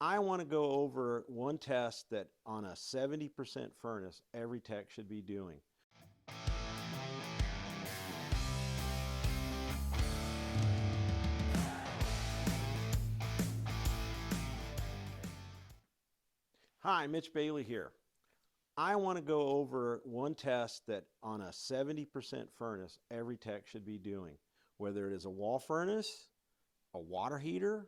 I want to go over one test that on a 70% furnace, every tech should be doing. Hi, Mitch Bailey here. I want to go over one test that on a 70% furnace, every tech should be doing, whether it is a wall furnace, a water heater,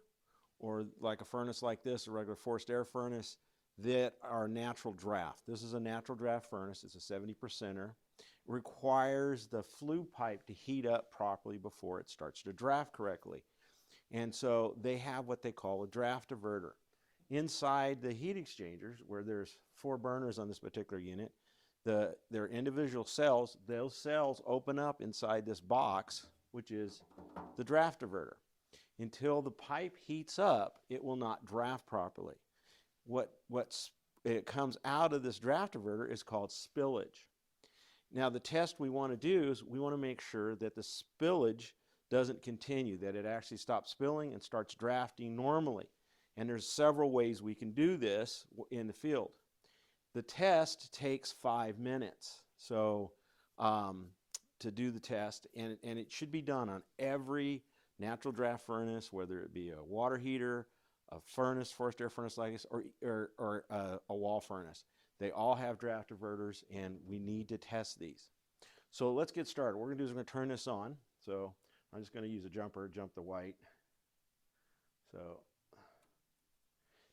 or like a furnace like this, a regular forced air furnace, that are natural draft. This is a natural draft furnace. It's a 70%er. It requires the flue pipe to heat up properly before it starts to draft correctly. And so they have what they call a draft diverter. Inside the heat exchangers, where there's 4 burners on this particular unit, their individual cells, those cells open up inside this box, which is the draft diverter. Until the pipe heats up, it will not draft properly. What it comes out of this draft diverter is called spillage. Now the test we want to do is we want to make sure that the spillage doesn't continue, that it actually stops spilling and starts drafting normally. And there's several ways we can do this in the field. The test takes 5 minutes. So to do the test, and it should be done on every natural draft furnace, whether it be a water heater, a furnace, forced air furnace like this, or a wall furnace. They all have draft diverters, and we need to test these. So let's get started. What we're going to do is we're going to turn this on. So I'm just going to use a jumper, jump the white. So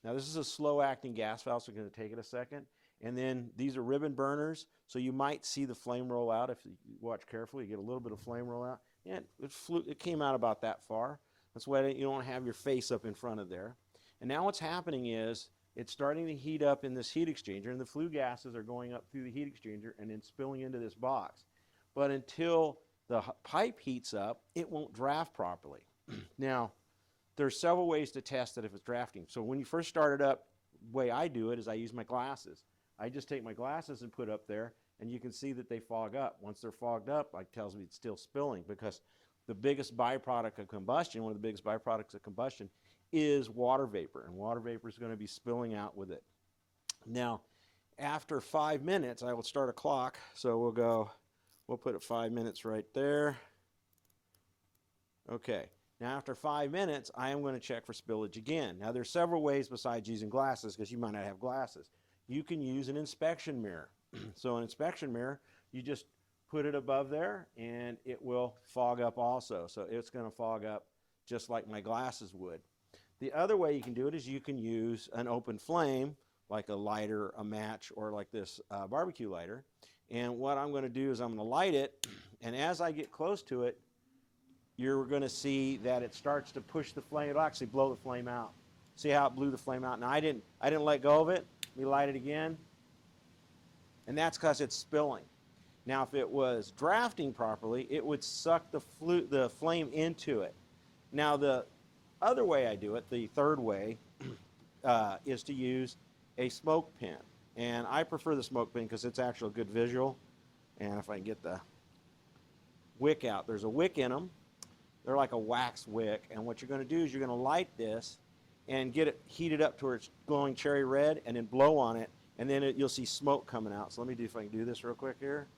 now this is a slow acting gas valve, so we're going to take it a second. And then these are ribbon burners, so you might see the flame roll out. If you watch carefully, you get a little bit of flame roll out. And it came out about that far. That's why you don't have your face up in front of there. And now what's happening is it's starting to heat up in this heat exchanger, and the flue gases are going up through the heat exchanger and then spilling into this box. But until the pipe heats up, it won't draft properly. Now, there's several ways to test it if it's drafting. So when you first start it up, the way I do it is I use my glasses. I just take my glasses and put up there, and you can see that they fog up. Once they're fogged up, it tells me it's still spilling, because the biggest byproduct of combustion, one of the biggest byproducts of combustion, is water vapor, and water vapor is going to be spilling out with it. Now, after 5 minutes, I will start a clock. So we'll put it 5 minutes right there. Okay. Now, after 5 minutes, I am going to check for spillage again. Now, there's several ways besides using glasses, because you might not have glasses. You can use an inspection mirror. So an inspection mirror, you just put it above there, and it will fog up also. So it's going to fog up just like my glasses would. The other way you can do it is you can use an open flame, like a lighter, a match, or like this barbecue lighter. And what I'm going to do is I'm going to light it, and as I get close to it, you're going to see that it starts to push the flame. It'll actually blow the flame out. See how it blew the flame out? Now I didn't let go of it. Let me light it again. And that's because it's spilling. Now if it was drafting properly, it would suck the flame into it. Now the other way I do it, the third way, is to use a smoke pin. And I prefer the smoke pin because it's actually a good visual. And if I can get the wick out, there's a wick in them. They're like a wax wick, and what you're going to do is you're going to light this and get it heated up to where it's glowing cherry red, and then blow on it, and then you'll see smoke coming out. So let me see if I can do this real quick here.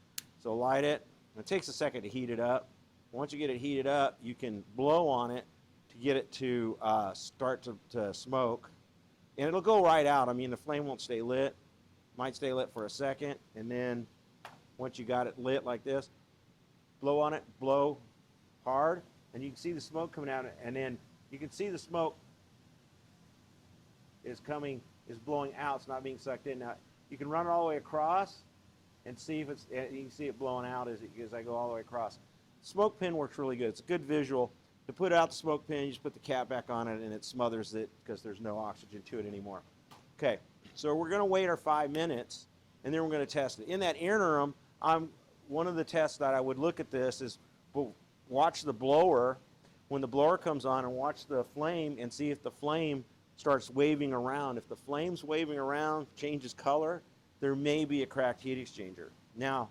So light it. It takes a second to heat it up. Once you get it heated up, you can blow on it to get it to start to smoke, and it'll go right out. I mean, the flame won't stay lit. Might stay lit for a second, and then once you got it lit like this, blow on it, blow hard, and you can see the smoke coming out, and then you can see the smoke is blowing out. It's not being sucked in. Now you can run it all the way across and see if you can see it blowing out as I go all the way across. Smoke pin works really good. It's a good visual. To put out the smoke pin, you just put the cap back on it, and it smothers it because there's no oxygen to it anymore. Okay, so we're going to wait our 5 minutes, and then we're going to test it. In that interim, one of the tests that I would look at this is watch the blower. When the blower comes on, and watch the flame and see if the flame starts waving around. If the flame's waving around, changes color, there may be a cracked heat exchanger. Now,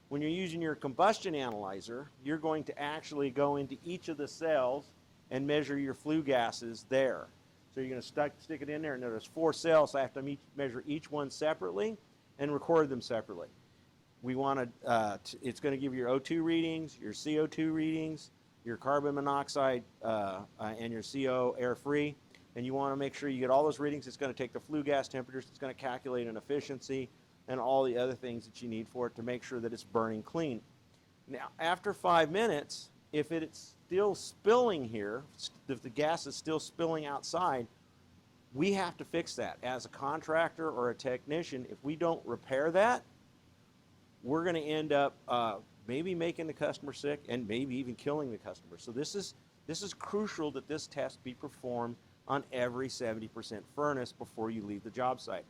when you're using your combustion analyzer, you're going to actually go into each of the cells and measure your flue gases there. So you're going to stick it in there, and there's 4 cells, so I have to measure each one separately and record them separately. We want to, it's going to give you your O2 readings, your CO2 readings, your carbon monoxide, and your CO air free. And you want to make sure you get all those readings. It's going to take the flue gas temperatures. It's going to calculate an efficiency and all the other things that you need for it to make sure that it's burning clean. Now, after 5 minutes, if it's still spilling here, if the gas is still spilling outside, we have to fix that. As a contractor or a technician, if we don't repair that, we're going to end up maybe making the customer sick and maybe even killing the customer. So this is crucial that this test be performed on every 70% furnace before you leave the job site.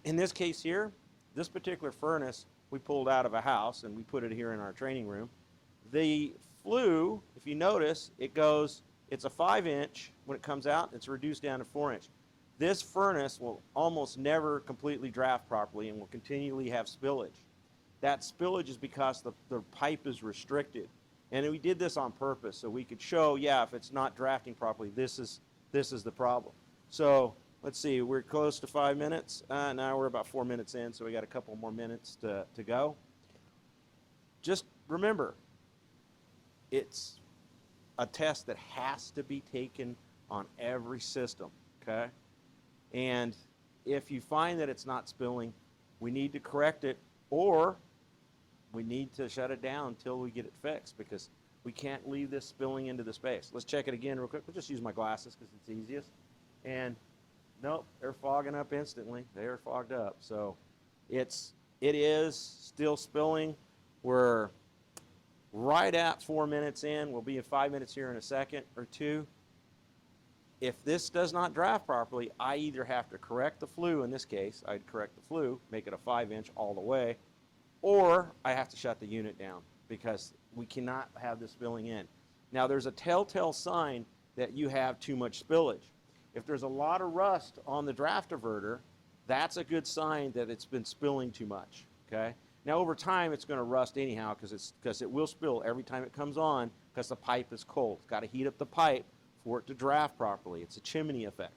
In this case here, this particular furnace we pulled out of a house and we put it here in our training room. The flue, if you notice, it's a 5-inch when it comes out. It's reduced down to 4-inch. This furnace will almost never completely draft properly and will continually have spillage. That spillage is because the pipe is restricted. And we did this on purpose so we could show, yeah, if it's not drafting properly, this is the problem. So let's see, we're close to 5 minutes. Now we're about 4 minutes in, so we got a couple more minutes to go. Just remember, it's a test that has to be taken on every system, okay? And if you find that it's not spilling, we need to correct it, or we need to shut it down until we get it fixed, because we can't leave this spilling into the space. Let's check it again real quick. We'll just use my glasses because it's easiest. And nope, they're fogging up instantly. They are fogged up. So it is still spilling. We're right at 4 minutes in. We'll be in 5 minutes here in a second or two. If this does not draft properly, I either have to correct the flue. In this case, I'd correct the flue, make it a 5-inch all the way, or I have to shut the unit down because we cannot have this spilling in. Now, there's a telltale sign that you have too much spillage. If there's a lot of rust on the draft diverter, that's a good sign that it's been spilling too much, okay? Now, over time, it's going to rust anyhow because it will spill every time it comes on because the pipe is cold. It's got to heat up the pipe for it to draft properly. It's a chimney effect.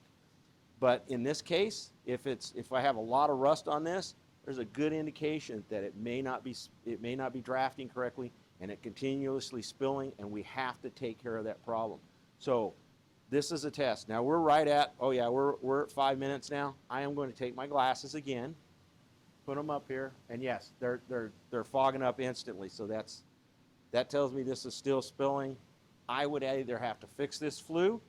But in this case, if I have a lot of rust on this, there's a good indication that it may not be drafting correctly and it continuously spilling, and we have to take care of that problem. So this is a test. Now we're right at, oh yeah, we're at 5 minutes now. I am going to take my glasses again, put them up here, and yes, they're fogging up instantly. So that tells me this is still spilling. I would either have to fix this flue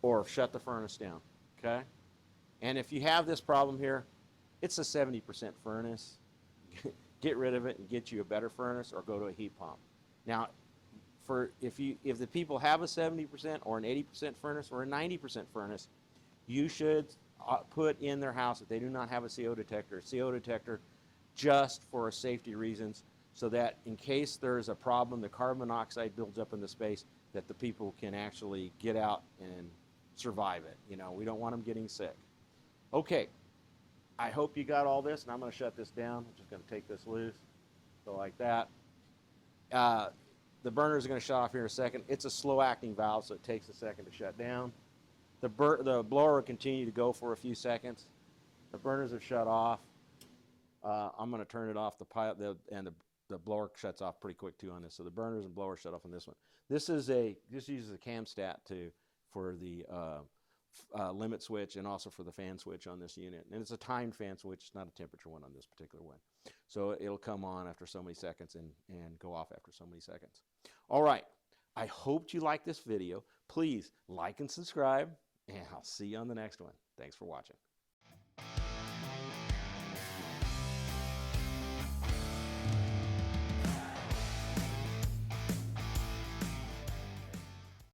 or shut the furnace down, okay? And if you have this problem here, it's a 70% furnace. Get rid of it and get you a better furnace or go to a heat pump. Now, if the people have a 70% or an 80% furnace or a 90% furnace, you should put in their house, if they do not have a CO detector just for safety reasons, so that in case there's a problem, the carbon monoxide builds up in the space, that the people can actually get out and survive it. You know, we don't want them getting sick. Okay, I hope you got all this, and I'm going to shut this down. I'm just going to take this loose, so like that. The burner is going to shut off here in a second. It's a slow-acting valve, so it takes a second to shut down. The blower will continue to go for a few seconds. The burners are shut off. I'm going to turn it off, and the blower shuts off pretty quick too on this. So the burners and blower shut off on this one. This uses a camstat for the limit switch and also for the fan switch on this unit. And it's a timed fan switch, it's not a temperature one on this particular one. So it'll come on after so many seconds and go off after so many seconds. All right, I hope you liked this video. Please like and subscribe, and I'll see you on the next one. Thanks for watching.